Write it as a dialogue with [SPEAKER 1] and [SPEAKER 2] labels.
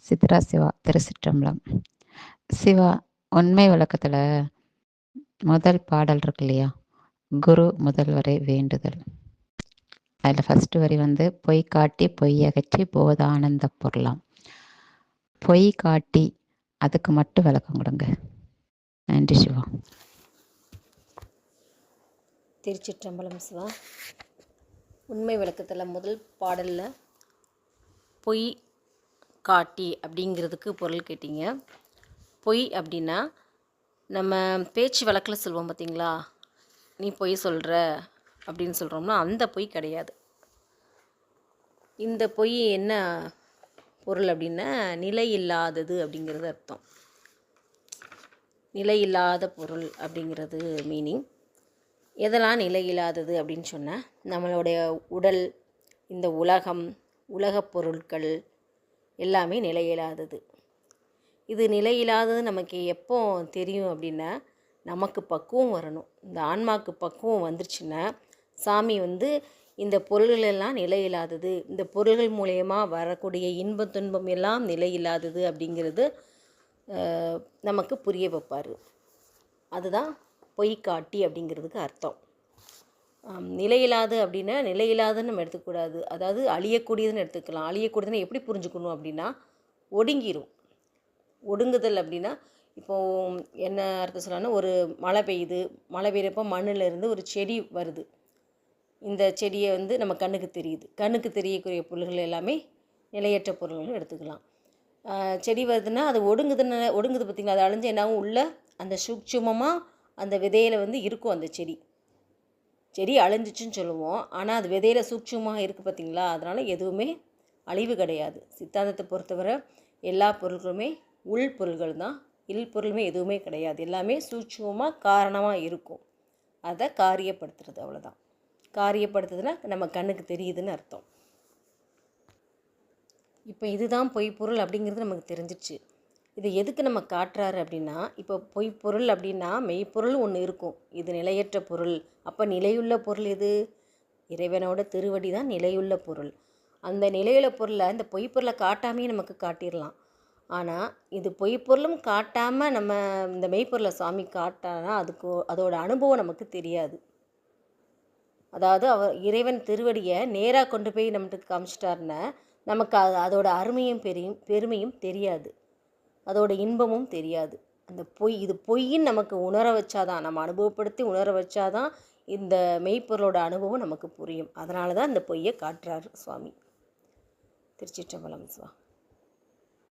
[SPEAKER 1] சித்ரா சிவா திருச்சிற்றம்பலம். சிவா உண்மை விளக்கத்தில் முதல் பாடல் இருக்கு இல்லையா, குரு முதல்வரை வேண்டுதல். அதில் ஃபஸ்ட்டு வரி பொய் காட்டி பொய்யகற்றி போதானந்த பொருளாம். பொய் காட்டி அதுக்கு மட்டும் விளக்கம் கொடுங்க. நன்றி சிவா.
[SPEAKER 2] திருச்சிற்றம்பலம் சிவா. உண்மை விளக்கத்தில் முதல் பாடலில் பொய் காட்டி அப்படிங்கிறதுக்கு பொருள் கேட்டீங்க. பொய் அப்படின்னா நம்ம பேச்சு வழக்கில் சொல்லுவோம் பார்த்தீங்களா, நீ பொய் சொல்கிற அப்படின்னு சொல்கிறோம்னா அந்த பொய் கிடையாது. இந்த பொய் என்ன பொருள் அப்படின்னா நிலை இல்லாதது அப்படிங்கிறது அர்த்தம். நிலை இல்லாத பொருள் அப்படிங்கிறது மீனிங். எதெல்லாம் நிலை இல்லாதது அப்படின்னு சொன்னால், நம்மளுடைய உடல், இந்த உலகம், உலகப் பொருட்கள் எல்லாமே நிலையில்லாதது. இது நிலையில்லாதது நமக்கு எப்போ தெரியும் அப்படின்னா, நமக்கு பக்குவம் வரணும். இந்த ஆன்மாவுக்கு பக்குவம் வந்துருச்சுன்னா, சாமி இந்த பொருள்கள் எல்லாம் நிலையில்லாதது, இந்த பொருள்கள் மூலயமா வரக்கூடிய இன்ப துன்பம் எல்லாம் நிலையில்லாதது அப்படிங்கிறது நமக்கு புரிய வைப்பார். அதுதான் பொய் காட்டி அப்படிங்கிறதுக்கு அர்த்தம். நிலையில்லாது அப்படின்னா நிலையில்லாதுன்னு நம்ம எடுத்துக்கூடாது, அதாவது அழியக்கூடியதுன்னு எடுத்துக்கலாம். அழியக்கூடியதுன்னு எப்படி புரிஞ்சுக்கணும் அப்படின்னா, ஒடுங்கிடும். ஒடுங்குதல் அப்படின்னா இப்போது என்ன அர்த்தம் சொல்லலாம்னா, ஒரு மழை பெய்யுது, மழை பெய்கிறப்போ மண்ணிலேருந்து ஒரு செடி வருது. இந்த செடியை நம்ம கண்ணுக்கு தெரியுது. கண்ணுக்கு தெரியக்கூடிய பொருள்கள் எல்லாமே நிலையற்ற பொருள்களும் எடுத்துக்கலாம். செடி வருதுன்னா அது ஒடுங்குது பார்த்திங்களா, அது அழிஞ்சு என்னாகும், உள்ள அந்த சூட்சுமமாக அந்த விதையில் இருக்கும். அந்த செடி அழிஞ்சிச்சுன்னு சொல்லுவோம், ஆனால் அது விதையில் சூட்சுமமாக இருக்குது பார்த்திங்களா, அதனால் எதுவுமே அழிவு கிடையாது. சித்தாந்தத்தை பொறுத்தவரை எல்லா பொருட்களுமே உள் பொருள்கள் தான், இல் பொருளுமே எதுவுமே கிடையாது. எல்லாமே சூட்சுமமாக காரணமாக இருக்கும். அதை காரியப்படுத்துறது, அவ்வளோதான். காரியப்படுத்துதுன்னா நம்ம கண்ணுக்கு தெரியுதுன்னு அர்த்தம். இப்போ இதுதான் பொய்ப்பொருள் அப்படிங்கிறது நமக்கு தெரிஞ்சிச்சு. இது எதுக்கு நம்ம காட்டுறாரு அப்படின்னா, இப்போ பொய்ப்பொருள் அப்படின்னா மெய்ப்பொருள் ஒன்று இருக்கும், இது நிலையற்ற பொருள். அப்போ நிலையுள்ள பொருள் எது? இறைவனோட திருவடி தான் நிலையுள்ள பொருள். அந்த நிலையுள்ள பொருளை இந்த பொய்ப்பொருளை காட்டாமையே நமக்கு காட்டிடலாம். ஆனால் இது பொய்ப்பொருளும் காட்டாமல் நம்ம இந்த மெய்ப்பொருளை சாமி காட்டானா அதோட அனுபவம் நமக்கு தெரியாது. அதாவது இறைவன் திருவடியை நேராக கொண்டு போய் நம்மளுக்கு காமிச்சிட்டாருன்னா நமக்கு அதோட அருமையும் பெருமையும் தெரியாது, அதோட இன்பமும் தெரியாது. அந்த இது பொய்ன்னு நமக்கு உணர வச்சாதான், நம்ம அனுபவப்படுத்தி உணர வச்சாதான் இந்த மெய்ப்பொருளோட அனுபவம் நமக்கு புரியும். அதனால தான் இந்த பொய்யை காட்டுறாரு சுவாமி. திருச்சிற்றம்பலம் சிவா.